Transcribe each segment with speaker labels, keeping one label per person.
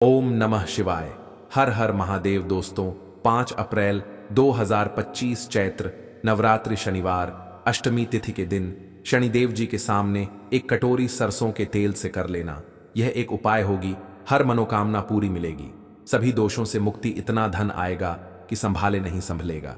Speaker 1: ओम नमः शिवाय। हर हर महादेव। दोस्तों, 5 अप्रैल 2025 चैत्र नवरात्रि शनिवार अष्टमी तिथि के दिन शनिदेव जी के सामने एक कटोरी सरसों के तेल से कर लेना यह एक उपाय होगी। हर मनोकामना पूरी मिलेगी, सभी दोषों से मुक्ति, इतना धन आएगा कि संभाले नहीं संभलेगा।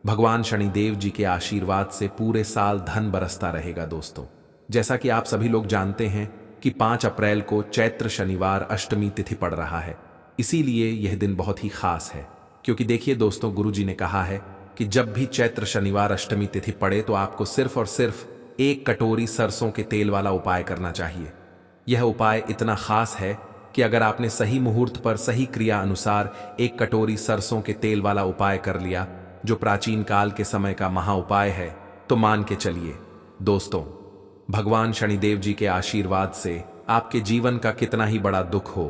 Speaker 1: भगवान शनिदेव जी के आशीर्वाद से पूरे साल धन बरसता रहेगा। दोस्तों, जैसा कि आप सभी लोग जानते हैं कि 5 अप्रैल को चैत्र शनिवार अष्टमी तिथि पड़ रहा है, इसीलिए यह दिन बहुत ही खास है। क्योंकि देखिए दोस्तों, गुरु जी ने कहा है कि जब भी चैत्र शनिवार अष्टमी तिथि पड़े तो आपको सिर्फ और सिर्फ एक कटोरी सरसों के तेल वाला उपाय करना चाहिए। यह उपाय इतना खास है कि अगर आपने सही मुहूर्त पर सही क्रिया अनुसार एक कटोरी सरसों के तेल वाला उपाय कर लिया, जो प्राचीन काल के समय का महा उपाय है, तो मान के चलिए दोस्तों, भगवान शनिदेव जी के आशीर्वाद से आपके जीवन का कितना ही बड़ा दुख हो,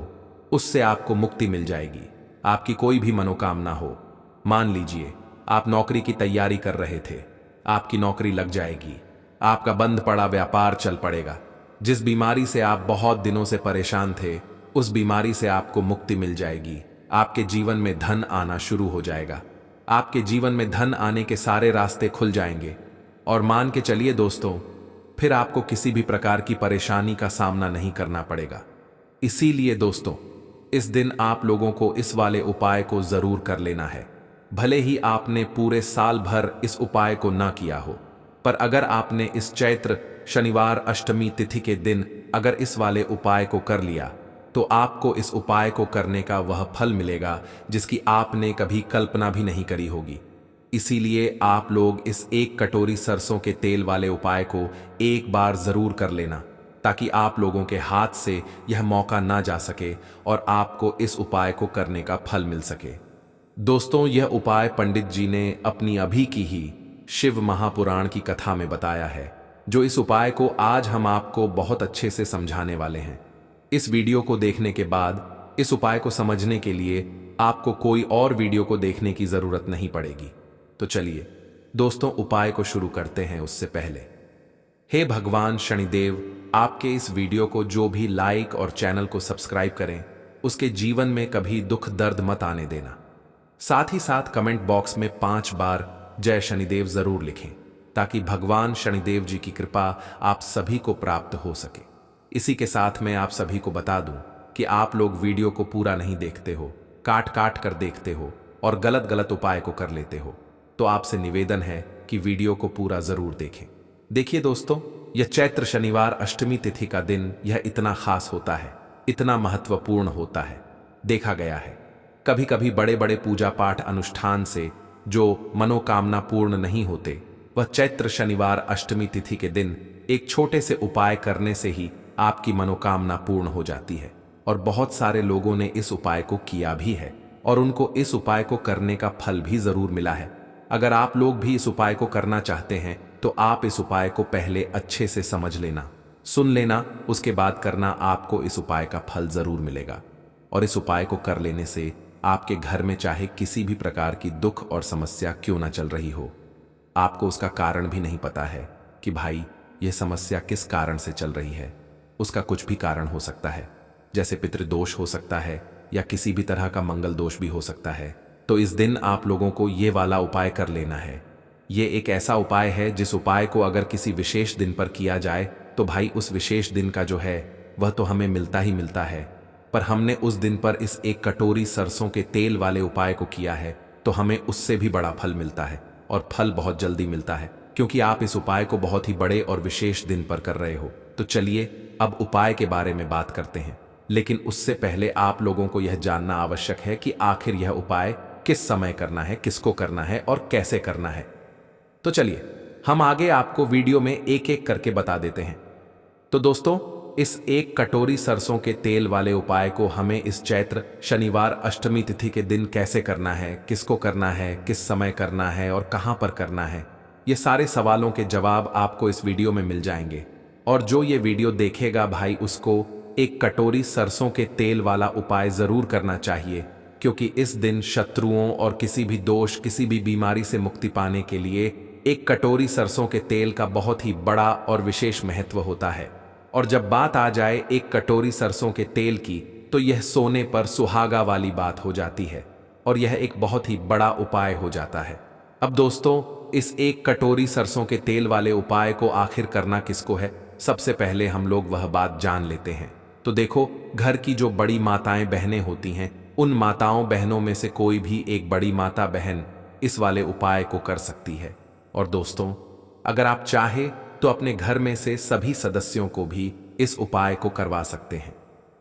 Speaker 1: उससे आपको मुक्ति मिल जाएगी। आपकी कोई भी मनोकामना हो, मान लीजिए आप नौकरी की तैयारी कर रहे थे, आपकी नौकरी लग जाएगी। आपका बंद पड़ा व्यापार चल पड़ेगा। जिस बीमारी से आप बहुत दिनों से परेशान थे, उस बीमारी से आपको मुक्ति मिल जाएगी। आपके जीवन में धन आना शुरू हो जाएगा। आपके जीवन में धन आने के सारे रास्ते खुल जाएंगे। और मान के चलिए दोस्तों, फिर आपको किसी भी प्रकार की परेशानी का सामना नहीं करना पड़ेगा। इसीलिए दोस्तों, इस दिन आप लोगों को इस वाले उपाय को जरूर कर लेना है। भले ही आपने पूरे साल भर इस उपाय को ना किया हो, पर अगर आपने इस चैत्र शनिवार अष्टमी तिथि के दिन अगर इस वाले उपाय को कर लिया, तो आपको इस उपाय को करने का वह फल मिलेगा जिसकी आपने कभी कल्पना भी नहीं करी होगी। इसीलिए आप लोग इस एक कटोरी सरसों के तेल वाले उपाय को एक बार जरूर कर लेना, ताकि आप लोगों के हाथ से यह मौका ना जा सके और आपको इस उपाय को करने का फल मिल सके। दोस्तों, यह उपाय पंडित जी ने अपनी अभी की ही शिव महापुराण की कथा में बताया है, जो इस उपाय को आज हम आपको बहुत अच्छे से समझाने वाले हैं। इस वीडियो को देखने के बाद इस उपाय को समझने के लिए आपको कोई और वीडियो को देखने की जरूरत नहीं पड़ेगी। तो चलिए दोस्तों, उपाय को शुरू करते हैं। उससे पहले, हे भगवान शनिदेव, आपके इस वीडियो को जो भी लाइक और चैनल को सब्सक्राइब करें, उसके जीवन में कभी दुख दर्द मत आने देना। साथ ही साथ कमेंट बॉक्स में 5 बार जय शनिदेव जरूर लिखें, ताकि भगवान शनिदेव जी की कृपा आप सभी को प्राप्त हो सके। इसी के साथ मैं आप सभी को बता दूं कि आप लोग वीडियो को पूरा नहीं देखते हो, काट काट कर देखते हो और गलत गलत उपाय को कर लेते हो। तो आपसे निवेदन है कि वीडियो को पूरा जरूर देखें। देखिए दोस्तों, यह चैत्र शनिवार अष्टमी तिथि का दिन यह इतना खास होता है, इतना महत्वपूर्ण होता है। देखा गया है कभी कभी बड़े बड़े पूजा पाठ अनुष्ठान से जो मनोकामना पूर्ण नहीं होते, वह चैत्र शनिवार अष्टमी तिथि के दिन एक छोटे से उपाय करने से ही आपकी मनोकामना पूर्ण हो जाती है। और बहुत सारे लोगों ने इस उपाय को किया भी है और उनको इस उपाय को करने का फल भी जरूर मिला है। अगर आप लोग भी इस उपाय को करना चाहते हैं, तो आप इस उपाय को पहले अच्छे से समझ लेना, सुन लेना, उसके बाद करना। आपको इस उपाय का फल जरूर मिलेगा। और इस उपाय को कर लेने से आपके घर में चाहे किसी भी प्रकार की दुख और समस्या क्यों ना चल रही हो, आपको उसका कारण भी नहीं पता है कि भाई यह समस्या किस कारण से चल रही है। उसका कुछ भी कारण हो सकता है, जैसे पितृदोष हो सकता है या किसी भी तरह का मंगल दोष भी हो सकता है। तो इस दिन आप लोगों को ये वाला उपाय कर लेना है। ये एक ऐसा उपाय है जिस उपाय को अगर किसी विशेष दिन पर किया जाए, तो भाई उस विशेष दिन का जो है वह तो हमें मिलता ही मिलता है। पर हमने उस दिन पर इस एक कटोरी सरसों के तेल वाले उपाय को किया है, तो हमें उससे भी बड़ा फल मिलता है और फल बहुत जल्दी मिलता है, क्योंकि आप इस उपाय को बहुत ही बड़े और विशेष दिन पर कर रहे हो। तो चलिए अब उपाय के बारे में बात करते हैं। लेकिन उससे पहले आप लोगों को यह जानना आवश्यक है कि आखिर यह उपाय किस समय करना है, किसको करना है और कैसे करना है। तो चलिए हम आगे आपको वीडियो में एक एक करके बता देते हैं। तो दोस्तों, इस एक कटोरी सरसों के तेल वाले उपाय को हमें इस चैत्र शनिवार अष्टमी तिथि के दिन कैसे करना है, किसको करना है, किस समय करना है और कहां पर करना है, ये सारे सवालों के जवाब आपको इस वीडियो में मिल जाएंगे। और जो ये वीडियो देखेगा भाई, उसको एक कटोरी सरसों के तेल वाला उपाय जरूर करना चाहिए, क्योंकि इस दिन शत्रुओं और किसी भी दोष, किसी भी बीमारी से मुक्ति पाने के लिए एक कटोरी सरसों के तेल का बहुत ही बड़ा और विशेष महत्व होता है। और जब बात आ जाए एक कटोरी सरसों के तेल की, तो यह सोने पर सुहागा वाली बात हो जाती है और यह एक बहुत ही बड़ा उपाय हो जाता है। अब दोस्तों, इस एक कटोरी सरसों के तेल वाले उपाय को आखिर करना किसको है, सबसे पहले हम लोग वह बात जान लेते हैं। तो देखो, घर की जो बड़ी माताएं बहनें होती हैं, उन माताओं बहनों में से कोई भी एक बड़ी माता बहन इस वाले उपाय को कर सकती है। और दोस्तों, अगर आप चाहे तो अपने घर में से सभी सदस्यों को भी इस उपाय को करवा सकते हैं।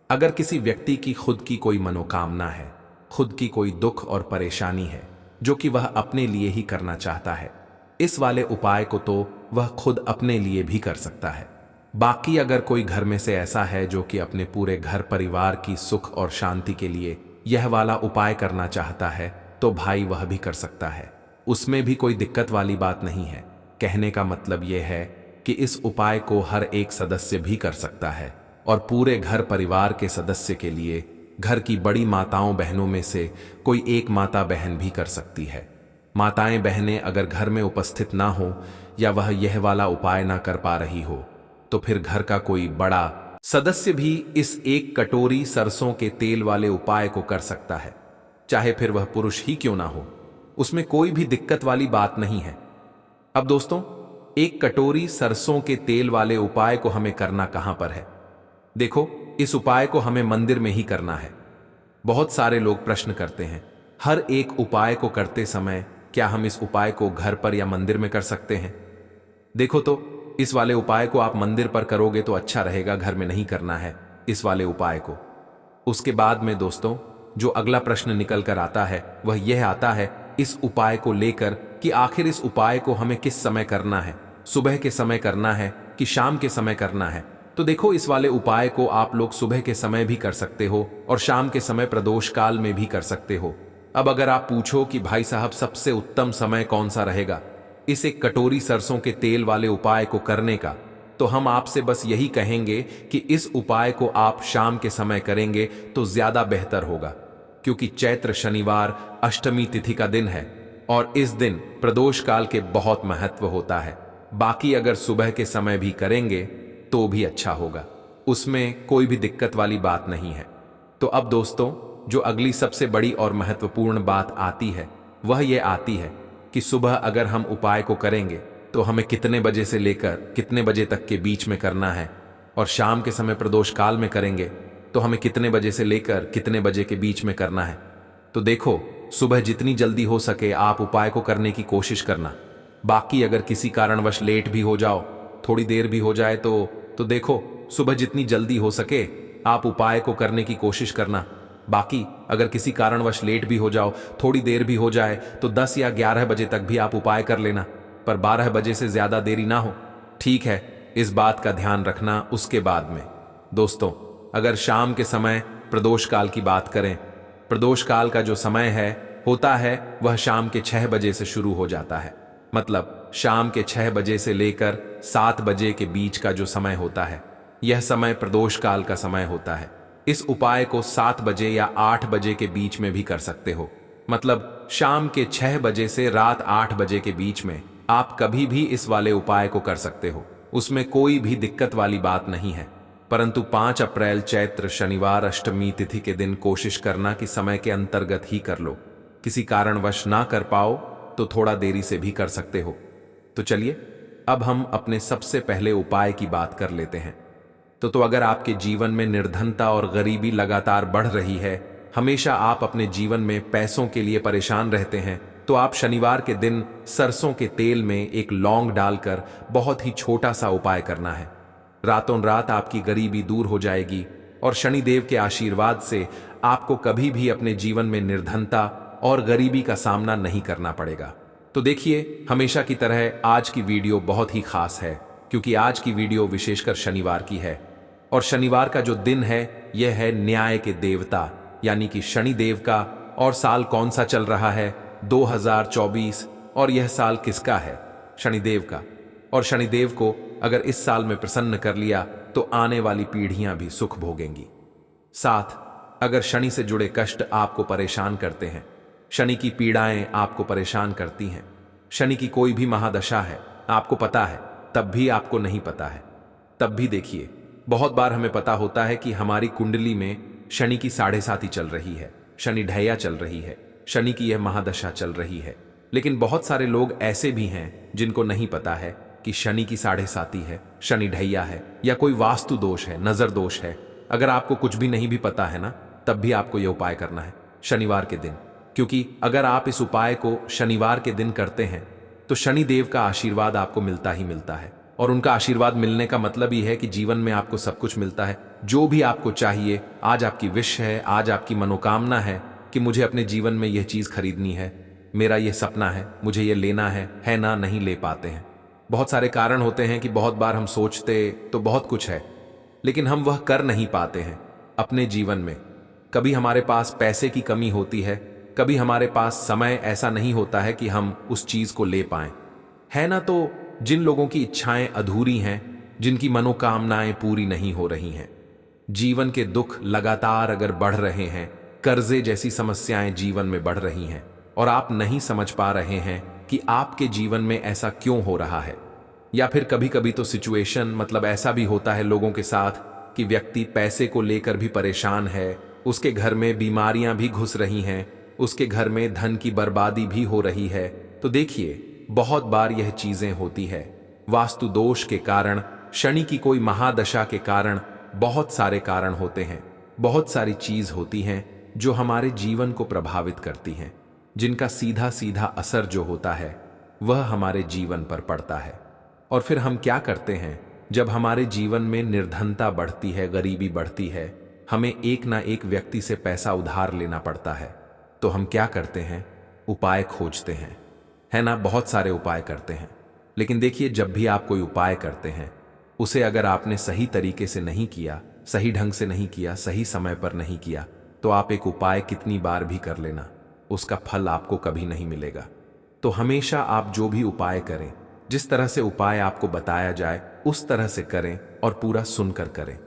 Speaker 1: अगर किसी व्यक्ति की खुद की कोई मनोकामना है, खुद की कोई दुख और परेशानी है जो कि वह अपने लिए ही करना चाहता है, इस वाले उपाय को तो वह खुद अपने लिए भी कर सकता है। बाकी अगर कोई घर में से ऐसा है जो कि अपने पूरे घर परिवार की सुख और शांति के लिए यह वाला उपाय करना चाहता है, तो भाई वह भी कर सकता है। उसमें भी कोई दिक्कत वाली बात नहीं है। कहने का मतलब यह है कि इस उपाय को हर एक सदस्य भी कर सकता है और पूरे घर परिवार के सदस्य के लिए घर की बड़ी माताओं बहनों में से कोई एक माता बहन भी कर सकती है। माताएं बहनें अगर घर में उपस्थित ना हो या वह यह वाला उपाय ना कर पा रही हो, तो फिर घर का कोई बड़ा सदस्य भी इस एक कटोरी सरसों के तेल वाले उपाय को कर सकता है, चाहे फिर वह पुरुष ही क्यों ना हो। उसमें कोई भी दिक्कत वाली बात नहीं है। अब दोस्तों, एक कटोरी सरसों के तेल वाले उपाय को हमें करना कहां पर है? देखो, इस उपाय को हमें मंदिर में ही करना है। बहुत सारे लोग प्रश्न करते हैं, हर एक उपाय को करते समय क्या हम इस उपाय को घर पर या मंदिर में कर सकते हैं? देखो, तो इस वाले उपाय को आप मंदिर पर करोगे तो अच्छा रहेगा, घर में नहीं करना है इस वाले उपाय को। उसके बाद में दोस्तों, जो अगला प्रश्न निकल कर आता है वह यह आता है इस उपाय को लेकर कि आखिर इस उपाय को हमें किस समय करना है, सुबह के समय करना है कि शाम के समय करना है? तो देखो, इस वाले उपाय को आप लोग सुबह के समय भी कर सकते हो और शाम के समय प्रदोष काल में भी कर सकते हो। अब अगर आप पूछो कि भाई साहब सबसे उत्तम समय कौन सा रहेगा इस एक कटोरी सरसों के तेल वाले उपाय को करने का, तो हम आपसे बस यही कहेंगे कि इस उपाय को आप शाम के समय करेंगे तो ज्यादा बेहतर होगा, क्योंकि चैत्र शनिवार अष्टमी तिथि का दिन है और इस दिन प्रदोष काल के बहुत महत्व होता है। बाकी अगर सुबह के समय भी करेंगे तो भी अच्छा होगा, उसमें कोई भी दिक्कत वाली बात नहीं है। तो अब दोस्तों, जो अगली सबसे बड़ी और महत्वपूर्ण बात आती है वह ये आती है कि सुबह अगर हम उपाय को करेंगे तो हमें कितने बजे से लेकर कितने बजे तक के बीच में करना है, और शाम के समय प्रदोष काल में करेंगे तो हमें कितने बजे से लेकर कितने बजे के बीच में करना है। तो देखो, सुबह जितनी जल्दी हो सके आप उपाय को करने की कोशिश करना। बाकी अगर किसी कारणवश लेट भी हो जाओ, थोड़ी देर भी हो जाए तो देखो, सुबह जितनी जल्दी हो सके आप उपाय को करने की कोशिश करना। बाकी अगर किसी कारणवश लेट भी हो जाओ, थोड़ी देर भी हो जाए, तो 10 या 11 बजे तक भी आप उपाय कर लेना, पर 12 बजे से ज्यादा देरी ना हो, ठीक है? इस बात का ध्यान रखना। उसके बाद में दोस्तों, अगर शाम के समय प्रदोष काल की बात करें, प्रदोष काल का जो समय है होता है वह शाम के 6 बजे से शुरू हो जाता है। मतलब शाम के 6 बजे से लेकर 7 बजे के बीच का जो समय होता है, यह समय प्रदोष काल का समय होता है। इस उपाय को 7 बजे या 8 बजे के बीच में भी कर सकते हो। मतलब शाम के 6 बजे से रात 8 बजे के बीच में आप कभी भी इस वाले उपाय को कर सकते हो, उसमें कोई भी दिक्कत वाली बात नहीं है। परंतु 5 अप्रैल चैत्र शनिवार अष्टमी तिथि के दिन कोशिश करना कि समय के अंतर्गत ही कर लो। किसी कारणवश ना कर पाओ तो थोड़ा देरी से भी कर सकते हो। तो चलिए, अब हम अपने सबसे पहले उपाय की बात कर लेते हैं। तो अगर आपके जीवन में निर्धनता और गरीबी लगातार बढ़ रही है, हमेशा आप अपने जीवन में पैसों के लिए परेशान रहते हैं, तो आप शनिवार के दिन सरसों के तेल में एक लौंग डालकर बहुत ही छोटा सा उपाय करना है। रातों रात आपकी गरीबी दूर हो जाएगी और शनिदेव के आशीर्वाद से आपको कभी भी अपने जीवन में निर्धनता और गरीबी का सामना नहीं करना पड़ेगा। तो देखिए, हमेशा की तरह आज की वीडियो बहुत ही खास है, क्योंकि आज की वीडियो विशेषकर शनिवार की है। और शनिवार का जो दिन है यह है न्याय के देवता यानी कि शनिदेव का। और साल कौन सा चल रहा है? 2024। और यह साल किसका है? शनिदेव का। और शनिदेव को अगर इस साल में प्रसन्न कर लिया तो आने वाली पीढ़ियां भी सुख भोगेंगी। साथ अगर शनि से जुड़े कष्ट आपको परेशान करते हैं, शनि की पीड़ाएं आपको परेशान करती हैं, शनि की कोई भी महादशा है, आपको पता है तब भी आपको नहीं पता है, तब भी देखिए, बहुत बार हमें पता होता है कि हमारी कुंडली में शनि की 7.5 चल रही है, शनि ढैया चल रही है, शनि की यह महादशा चल रही है। लेकिन बहुत सारे लोग ऐसे भी हैं जिनको नहीं पता है कि शनि की 7.5 है, शनि ढैया है, या कोई वास्तु दोष है, नजर दोष है। अगर आपको कुछ भी नहीं भी पता है ना, तब भी आपको यह उपाय करना है शनिवार के दिन। क्योंकि अगर आप इस उपाय को शनिवार के दिन करते हैं तो शनि देव का आशीर्वाद आपको मिलता ही मिलता है। और उनका आशीर्वाद मिलने का मतलब ही है कि जीवन में आपको सब कुछ मिलता है, जो भी आपको चाहिए। आज आपकी विश है, आज आपकी मनोकामना है कि मुझे अपने जीवन में यह चीज खरीदनी है, मेरा यह सपना है, मुझे यह लेना है ना, नहीं ले पाते हैं। बहुत सारे कारण होते हैं कि बहुत बार हम सोचते तो बहुत कुछ है, लेकिन हम वह कर नहीं पाते हैं अपने जीवन में। कभी हमारे पास पैसे की कमी होती है, कभी हमारे पास समय ऐसा नहीं होता है कि हम उस चीज को ले पाएं, है ना। तो जिन लोगों की इच्छाएं अधूरी हैं, जिनकी मनोकामनाएं पूरी नहीं हो रही हैं, जीवन के दुख लगातार अगर बढ़ रहे हैं, कर्जे जैसी समस्याएं जीवन में बढ़ रही हैं और आप नहीं समझ पा रहे हैं कि आपके जीवन में ऐसा क्यों हो रहा है। या फिर कभी कभी तो सिचुएशन मतलब ऐसा भी होता है लोगों के साथ कि व्यक्ति पैसे को लेकर भी परेशान है, उसके घर में बीमारियां भी घुस रही हैं, उसके घर में धन की बर्बादी भी हो रही है। तो देखिए, बहुत बार यह चीजें होती है वास्तु दोष के कारण, शनि की कोई महादशा के कारण। बहुत सारे कारण होते हैं, बहुत सारी चीज होती हैं जो हमारे जीवन को प्रभावित करती हैं, जिनका सीधा सीधा असर जो होता है वह हमारे जीवन पर पड़ता है। और फिर हम क्या करते हैं, जब हमारे जीवन में निर्धनता बढ़ती है, गरीबी बढ़ती है, हमें एक ना एक व्यक्ति से पैसा उधार लेना पड़ता है, तो हम क्या करते हैं, उपाय खोजते हैं, है ना। बहुत सारे उपाय करते हैं। लेकिन देखिए, जब भी आप कोई उपाय करते हैं, उसे अगर आपने सही तरीके से नहीं किया, सही ढंग से नहीं किया, सही समय पर नहीं किया, तो आप एक उपाय कितनी बार भी कर लेना, उसका फल आपको कभी नहीं मिलेगा। तो हमेशा आप जो भी उपाय करें, जिस तरह से उपाय आपको बताया जाए उस तरह से करें और पूरा सुनकर करें।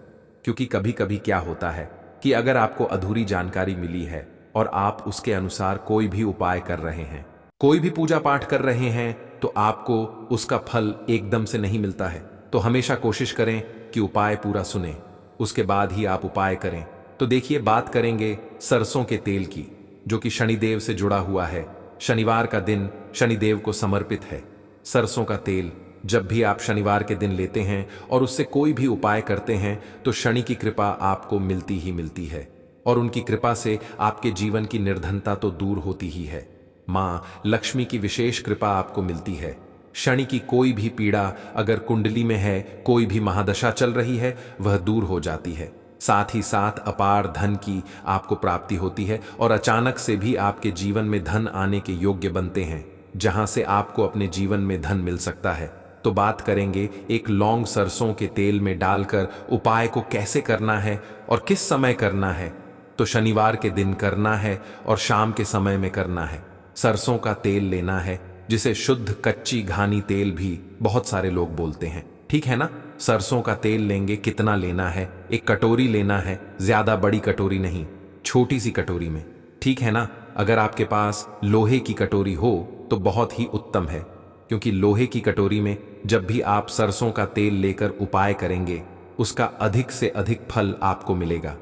Speaker 1: क्योंकि कभी कभी क्या होता है कि अगर आपको अधूरी जानकारी मिली है और आप उसके अनुसार कोई भी उपाय कर रहे हैं, कोई भी पूजा पाठ कर रहे हैं, तो आपको उसका फल एकदम से नहीं मिलता है। तो हमेशा कोशिश करें कि उपाय पूरा सुने, उसके बाद ही आप उपाय करें। तो देखिए, बात करेंगे सरसों के तेल की, जो कि शनिदेव से जुड़ा हुआ है। शनिवार का दिन शनिदेव को समर्पित है। सरसों का तेल जब भी आप शनिवार के दिन लेते हैं और उससे कोई भी उपाय करते हैं, तो शनि की कृपा आपको मिलती ही मिलती है। और उनकी कृपा से आपके जीवन की निर्धनता तो दूर होती ही है, मां लक्ष्मी की विशेष कृपा आपको मिलती है। शनि की कोई भी पीड़ा अगर कुंडली में है, कोई भी महादशा चल रही है, वह दूर हो जाती है। साथ ही साथ अपार धन की आपको प्राप्ति होती है और अचानक से भी आपके जीवन में धन आने के योग्य बनते हैं, जहां से आपको अपने जीवन में धन मिल सकता है। तो बात करेंगे एक लौंग सरसों के तेल में डालकर उपाय को कैसे करना है और किस समय करना है। तो शनिवार के दिन करना है और शाम के समय में करना है। सरसों का तेल लेना है, जिसे शुद्ध कच्ची घानी तेल भी बहुत सारे लोग बोलते हैं, ठीक है ना। सरसों का तेल लेंगे, कितना लेना है, एक कटोरी लेना है, ज्यादा बड़ी कटोरी नहीं, छोटी सी कटोरी में, ठीक है ना। अगर आपके पास लोहे की कटोरी हो तो बहुत ही उत्तम है, क्योंकि लोहे की कटोरी में जब भी आप सरसों का तेल लेकर उपाय करेंगे, उसका अधिक से अधिक फल आपको मिलेगा।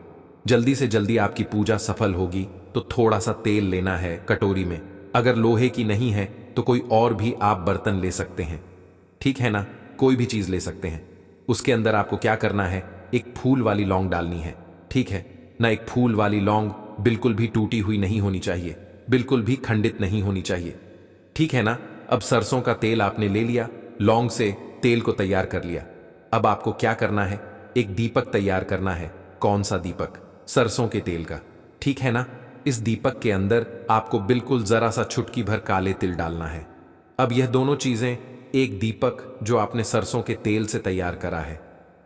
Speaker 1: जल्दी से जल्दी आपकी पूजा सफल होगी। तो थोड़ा सा तेल लेना है कटोरी में। अगर लोहे की नहीं है तो कोई और भी आप बर्तन ले सकते हैं, ठीक है ना, कोई भी चीज ले सकते हैं। उसके अंदर आपको क्या करना है, एक फूल वाली लौंग डालनी है, ठीक है ना। एक फूल वाली लौंग बिल्कुल भी टूटी हुई नहीं होनी चाहिए, बिल्कुल भी खंडित नहीं होनी चाहिए, ठीक है ना। अब सरसों का तेल आपने ले लिया, लौंग से तेल को तैयार कर लिया। अब आपको क्या करना है, एक दीपक तैयार करना है। कौन सा दीपक, सरसों के तेल का, ठीक है ना। इस दीपक के अंदर आपको बिल्कुल जरा सा चुटकी भर काले तिल डालना है। अब यह दोनों चीजें, एक दीपक जो आपने सरसों के तेल से तैयार करा है,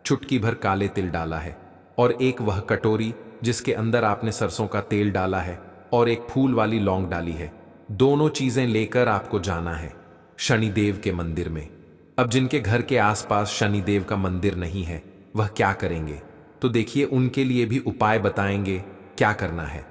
Speaker 1: चुटकी भर काले तिल डाला है, और एक वह कटोरी जिसके अंदर आपने सरसों का तेल डाला है और एक फूल वाली लौंग डाली है, दोनों चीजें लेकर आपको जाना है शनिदेव के मंदिर में। अब जिनके घर के आसपास शनिदेव का मंदिर नहीं है, वह क्या करेंगे, तो देखिए उनके लिए भी उपाय बताएंगे क्या करना है।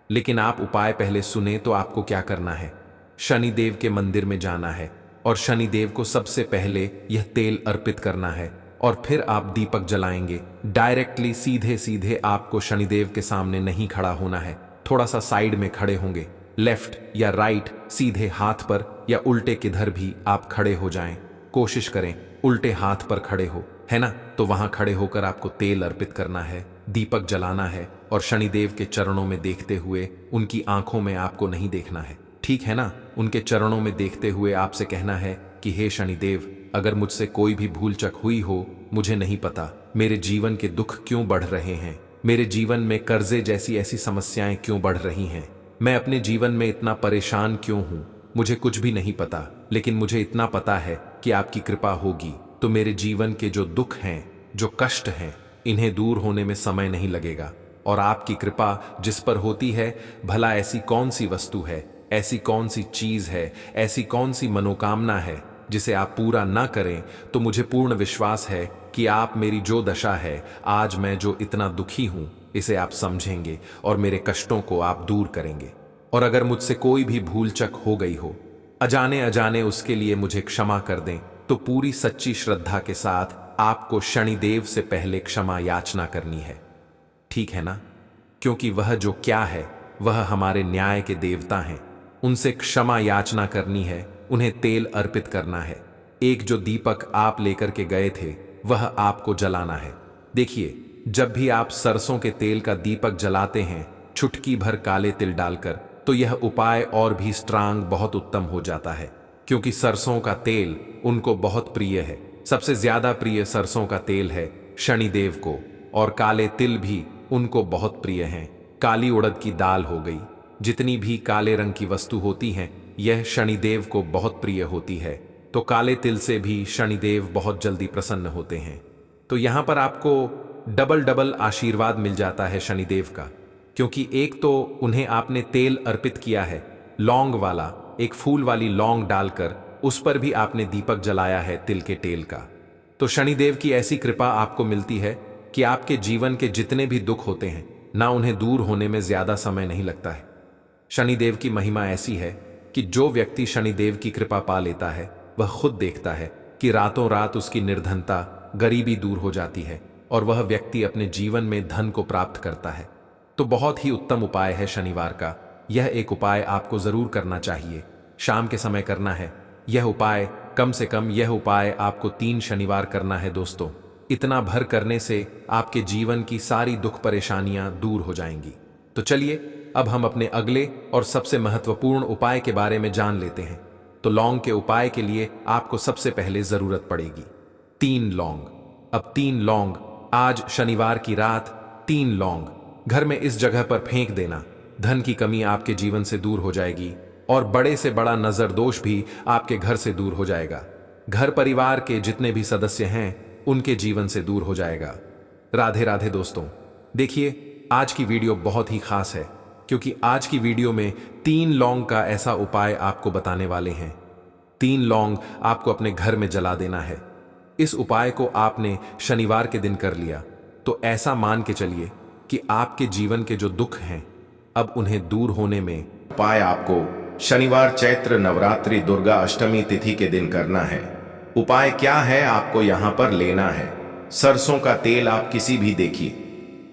Speaker 1: लेकिन आप उपाय पहले सुने तो आपको क्या करना है, शनिदेव के मंदिर में जाना है और शनिदेव को सबसे पहले यह तेल अर्पित करना है और फिर आप दीपक जलाएंगे। डायरेक्टली सीधे सीधे आपको शनिदेव के सामने नहीं खड़ा होना है, थोड़ा सा साइड में खड़े होंगे, लेफ्ट या राइट, सीधे हाथ पर या उल्टे किधर भी आप खड़े हो जाएं। कोशिश करें उल्टे हाथ पर खड़े हो, है ना? तो वहां खड़े होकर आपको तेल अर्पित करना है, दीपक जलाना है और शनिदेव के चरणों में देखते हुए, उनकी आंखों में आपको नहीं देखना है, ठीक है ना? उनके चरणों में देखते हुए आपसे कहना है कि हे शनिदेव, अगर मुझसे कोई भी भूल चक हुई हो, मुझे नहीं पता मेरे जीवन के दुख क्यों बढ़ रहे हैं, मेरे जीवन में कर्जे जैसी ऐसी समस्याएं क्यों बढ़ रही हैं, मैं अपने जीवन में इतना परेशान क्यों हूं, मुझे कुछ भी नहीं पता, लेकिन मुझे इतना पता है कि आपकी कृपा होगी तो मेरे जीवन के जो दुख हैं, जो कष्ट हैं, इन्हें दूर होने में समय नहीं लगेगा। और आपकी कृपा जिस पर होती है, भला ऐसी कौन सी वस्तु है, ऐसी कौन सी चीज है, ऐसी कौन सी मनोकामना है जिसे आप पूरा ना करें, तो मुझे पूर्ण विश्वास है कि आप मेरी जो दशा है, आज मैं जो इतना दुखी हूं, इसे आप समझेंगे और मेरे कष्टों को आप दूर करेंगे। और अगर मुझसे कोई भी भूल चक हो गई हो, अजाने अजाने, उसके लिए मुझे क्षमा कर दें, तो पूरी सच्ची श्रद्धा के साथ आपको शनिदेव से पहले क्षमा याचना करनी है, ठीक है ना? क्योंकि वह जो क्या है, वह हमारे न्याय के देवता हैं, उनसे क्षमा याचना करनी है, उन्हें तेल अर्पित करना है। एक जो दीपक आप लेकर के गए थे, वह आपको जलाना है। देखिए, जब भी आप सरसों के तेल का दीपक जलाते हैं, चुटकी भर काले तिल डालकर, तो यह उपाय और भी स्ट्रांग, बहुत उत्तम हो जाता है, क्योंकि सरसों का तेल उनको बहुत प्रिय है। सबसे ज्यादा प्रिय सरसों का तेल है शनिदेव को, और काले तिल भी उनको बहुत प्रिय हैं। काली उड़द की दाल हो गई, जितनी भी काले रंग की वस्तु होती हैं, यह शनिदेव को बहुत प्रिय होती है। तो काले तिल से भी शनिदेव बहुत जल्दी प्रसन्न होते हैं। तो यहां पर आपको डबल डबल आशीर्वाद मिल जाता है शनिदेव का, क्योंकि एक तो उन्हें आपने तेल अर्पित किया है, लौंग वाला, एक फूल वाली लौंग डालकर उस पर भी आपने दीपक जलाया है तिल के तेल का। तो शनिदेव की ऐसी कृपा आपको मिलती है कि आपके जीवन के जितने भी दुख होते हैं ना, उन्हें दूर होने में ज्यादा समय नहीं लगता है। शनिदेव की महिमा ऐसी है कि जो व्यक्ति शनिदेव की कृपा पा लेता है, वह खुद देखता है कि रातों रात उसकी निर्धनता, गरीबी दूर हो जाती है और वह व्यक्ति अपने जीवन में धन को प्राप्त करता है। तो बहुत ही उत्तम उपाय है शनिवार का। यह एक उपाय आपको जरूर करना चाहिए, शाम के समय करना है यह उपाय। कम से कम यह उपाय आपको 3 शनिवार करना है दोस्तों। इतना भर करने से आपके जीवन की सारी दुख परेशानियां दूर हो जाएंगी। तो चलिए अब हम अपने अगले और सबसे महत्वपूर्ण उपाय के बारे में जान लेते हैं। तो लौंग के उपाय के लिए आपको सबसे पहले जरूरत पड़ेगी 3 लौंग। अब 3 लौंग, आज शनिवार की रात 3 लौंग घर में इस जगह पर फेंक देना। धन की कमी आपके जीवन से दूर हो जाएगी और बड़े से बड़ा नजर दोष भी आपके घर से दूर हो जाएगा। घर परिवार के जितने भी सदस्य हैं, उनके जीवन से दूर हो जाएगा। राधे राधे दोस्तों। देखिए, आज की वीडियो बहुत ही खास है, क्योंकि आज की वीडियो में 3 लौंग का ऐसा उपाय आपको बताने वाले हैं। 3 लौंग आपको अपने घर में जला देना है। इस उपाय को आपने शनिवार के दिन कर लिया तो ऐसा मान के चलिए कि आपके जीवन के जो दुख हैं, अब उन्हें दूर होने में
Speaker 2: उपाय आपको शनिवार चैत्र नवरात्रि दुर्गा अष्टमी तिथि के दिन करना है। उपाय क्या है, आपको यहां पर लेना है सरसों का तेल। आप किसी भी देखिए,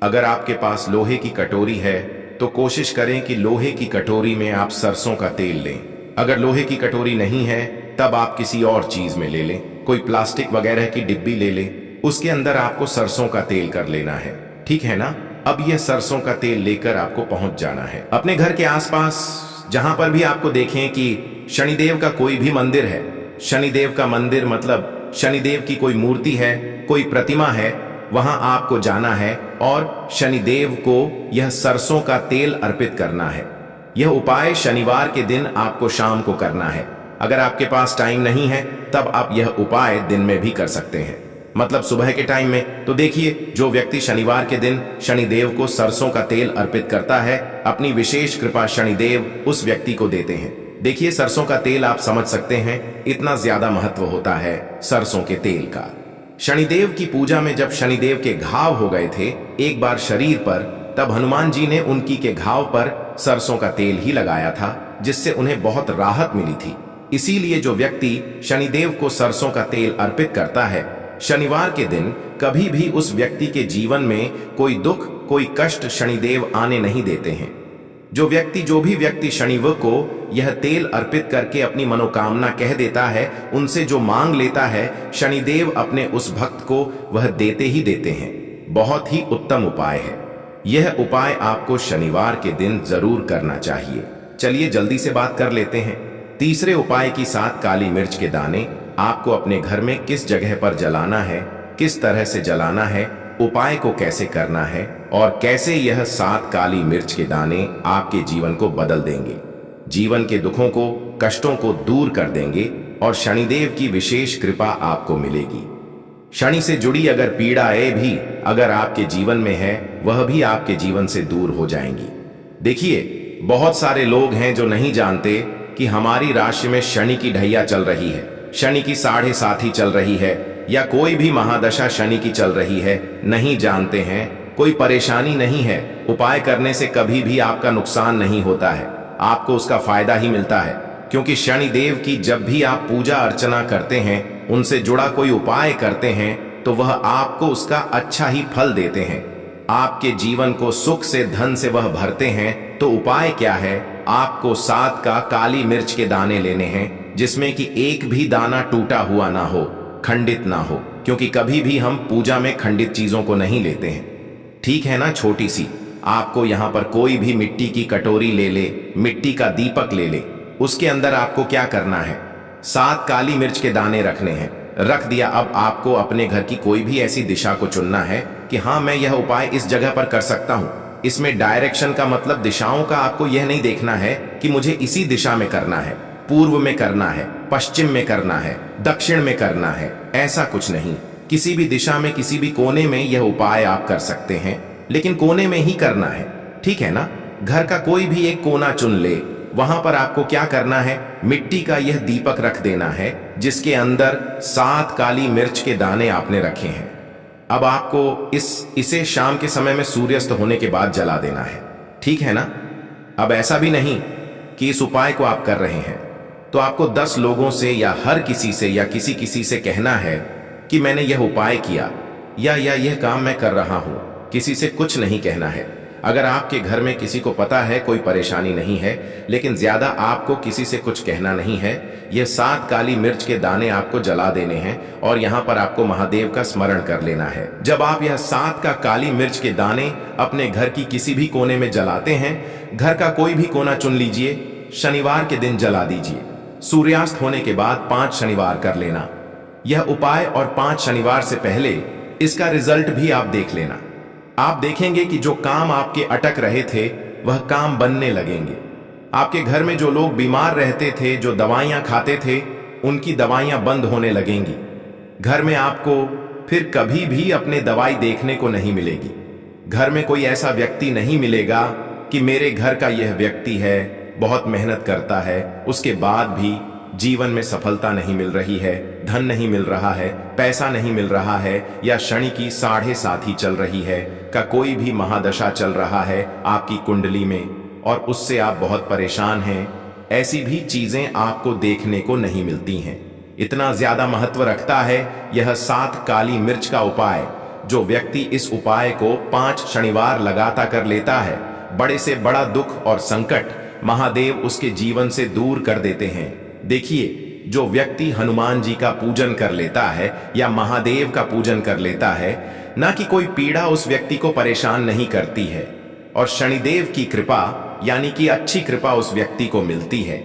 Speaker 2: अगर आपके पास लोहे की कटोरी है तो कोशिश करें कि लोहे की कटोरी में आप सरसों का तेल लें। अगर लोहे की कटोरी नहीं है तब आप किसी और चीज में ले लें, कोई प्लास्टिक वगैरह की डिब्बी ले लें, उसके अंदर आपको सरसों का तेल कर लेना है, ठीक है ना? अब यह सरसों का तेल लेकर आपको पहुंच जाना है अपने घर के आसपास, जहां पर भी आपको देखें कि शनिदेव का कोई भी मंदिर है। शनिदेव का मंदिर मतलब शनिदेव की कोई मूर्ति है, कोई प्रतिमा है, वहां आपको जाना है और शनिदेव को यह सरसों का तेल अर्पित करना है। यह उपाय शनिवार के दिन आपको शाम को करना है। अगर आपके पास टाइम नहीं है तब आप यह उपाय दिन में भी कर सकते हैं, मतलब सुबह के टाइम में। तो देखिए, जो व्यक्ति शनिवार के दिन शनिदेव को सरसों का तेल अर्पित करता है, अपनी विशेष कृपा शनिदेव उस व्यक्ति को देते हैं। देखिए, सरसों का तेल आप समझ सकते हैं, इतना ज्यादा महत्व होता है सरसों के तेल का। शनिदेव की पूजा में जब शनिदेव के घाव हो गए थे एक बार शरीर पर, तब हनुमान जी ने उनकी के घाव पर सरसों का तेल ही लगाया था, जिससे उन्हें बहुत राहत मिली थी। इसीलिए जो व्यक्ति शनिदेव को सरसों का तेल अर्पित करता है, शनिवार के दिन कभी भी उस व्यक्ति के जीवन में कोई दुख, कोई कष्ट शनिदेव आने नहीं देते हैं। जो भी व्यक्ति शनिवार को यह तेल अर्पित करके अपनी मनोकामना कह देता है, उनसे जो मांग लेता है, शनिदेव अपने उस भक्त को वह देते ही देते हैं। बहुत ही उत्तम उपाय है। यह उपाय आपको शनिवार के दिन जरूर करना चाहिए। चलिए जल्दी से बात कर लेते हैं। तीसरे उपाय की 7 काली मिर्च के दाने आपको अपने घर में किस जगह पर जलाना है, किस तरह से जलाना है, उपाय को कैसे करना है और कैसे यह 7 काली मिर्च के दाने आपके जीवन को बदल देंगे, जीवन के दुखों को, कष्टों को दूर कर देंगे और शनिदेव की विशेष कृपा आपको मिलेगी। शनि से जुड़ी अगर पीड़ाएं भी अगर आपके जीवन में है, वह भी आपके जीवन से दूर हो जाएंगी। देखिए, बहुत सारे लोग हैं जो नहीं जानते कि हमारी राशि में शनि की ढैया चल रही है, शनि की 7.5 चल रही है या कोई भी महादशा शनि की चल रही है। नहीं जानते हैं, कोई परेशानी नहीं है। उपाय करने से कभी भी आपका नुकसान नहीं होता है, आपको उसका फायदा ही मिलता है, क्योंकि शनिदेव की जब भी आप पूजा अर्चना करते हैं, उनसे जुड़ा कोई उपाय करते हैं, तो वह आपको उसका अच्छा ही फल देते हैं। आपके जीवन को सुख से, धन से वह भरते हैं। तो उपाय क्या है? आपको 7 का काली मिर्च के दाने लेने हैं, जिसमें कि एक भी दाना टूटा हुआ ना हो, खंडित ना हो, क्योंकि कभी भी हम पूजा में खंडित चीजों को नहीं लेते हैं। ठीक है ना? छोटी सी आपको यहां पर कोई भी मिट्टी की कटोरी ले ले, मिट्टी का दीपक ले ले, उसके अंदर आपको क्या करना है? 7 काली मिर्च के दाने रखने हैं। रख दिया। अब आपको अपने घर की कोई भी ऐसी दिशा को चुनना है कि हाँ, मैं यह उपाय इस जगह पर कर सकता हूं। इसमें डायरेक्शन का मतलब दिशाओं का आपको यह नहीं देखना है कि मुझे इसी दिशा में करना है, पूर्व में करना है, पश्चिम में करना है, दक्षिण में करना है, ऐसा कुछ नहीं। किसी भी दिशा में, किसी भी कोने में यह उपाय आप कर सकते हैं, लेकिन कोने में ही करना है। ठीक है ना? घर का कोई भी एक कोना चुन ले, वहां पर आपको क्या करना है? मिट्टी का यह दीपक रख देना है, जिसके अंदर 7 काली मिर्च के दाने आपने रखे हैं। अब आपको इसे शाम के समय में सूर्यास्त होने के बाद जला देना है। ठीक है ना? अब ऐसा भी नहीं कि इस उपाय को आप कर रहे हैं तो आपको 10 लोगों से या हर किसी से या किसी से कहना है कि मैंने यह उपाय किया या यह काम मैं कर रहा हूं। किसी से कुछ नहीं कहना है। अगर आपके घर में किसी को पता है, कोई परेशानी नहीं है, लेकिन ज्यादा आपको किसी से कुछ कहना नहीं है। यह 7 काली मिर्च के दाने आपको जला देने हैं और यहाँ पर आपको महादेव का स्मरण कर लेना है। जब आप यह 7 का काली मिर्च के दाने अपने घर की किसी भी कोने में जलाते हैं, घर का कोई भी कोना चुन लीजिए, शनिवार के दिन जला दीजिए। सूर्यास्त होने के बाद 5 शनिवार कर लेना यह उपाय, और 5 शनिवार से पहले इसका रिजल्ट भी आप देख लेना। आप देखेंगे कि जो काम आपके अटक रहे थे, वह काम बनने लगेंगे। आपके घर में जो लोग बीमार रहते थे, जो दवाइयां खाते थे, उनकी दवाइयां बंद होने लगेंगी। घर में आपको फिर कभी भी अपने दवाई देखने को नहीं मिलेगी। घर में कोई ऐसा व्यक्ति नहीं मिलेगा कि मेरे घर का यह व्यक्ति है, बहुत मेहनत करता है, उसके बाद भी जीवन में सफलता नहीं मिल रही है, धन नहीं मिल रहा है, पैसा नहीं मिल रहा है, या शनि की 7.5 चल रही है, का कोई भी महादशा चल रहा है आपकी कुंडली में और उससे आप बहुत परेशान हैं। ऐसी भी चीजें आपको देखने को नहीं मिलती हैं। इतना ज्यादा महत्व रखता है यह 7 काली मिर्च का उपाय। जो व्यक्ति इस उपाय को 5 शनिवार लगातार कर लेता है, बड़े से बड़ा दुख और संकट महादेव उसके जीवन से दूर कर देते हैं। देखिए, जो व्यक्ति हनुमान जी का पूजन कर लेता है या महादेव का पूजन कर लेता है, ना कि कोई पीड़ा उस व्यक्ति को परेशान नहीं करती है, और शनिदेव की कृपा यानी कि अच्छी कृपा उस व्यक्ति को मिलती है,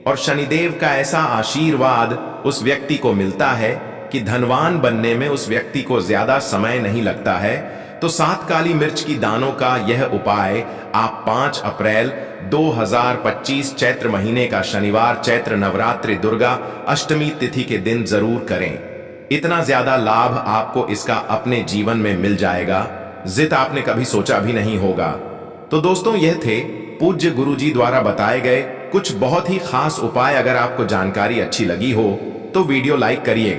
Speaker 2: और शनिदेव का ऐसा आशीर्वाद उस व्यक्ति को मिलता है कि धनवान बनने में उस व्यक्ति को ज्यादा समय नहीं लगता है। तो 7 काली मिर्च की दानों का यह उपाय आप 5 अप्रैल 2025 चैत्र महीने का शनिवार, चैत्र नवरात्रि दुर्गा अष्टमी तिथि के दिन जरूर करें। इतना ज्यादा लाभ आपको इसका अपने जीवन में मिल जाएगा, जित आपने कभी सोचा भी नहीं होगा। तो दोस्तों, यह थे पूज्य गुरुजी द्वारा बताए गए कुछ बहुत ही खास उपाय। अगर आपको जानकारी अच्छी लगी हो तो वीडियो लाइक करिएगा।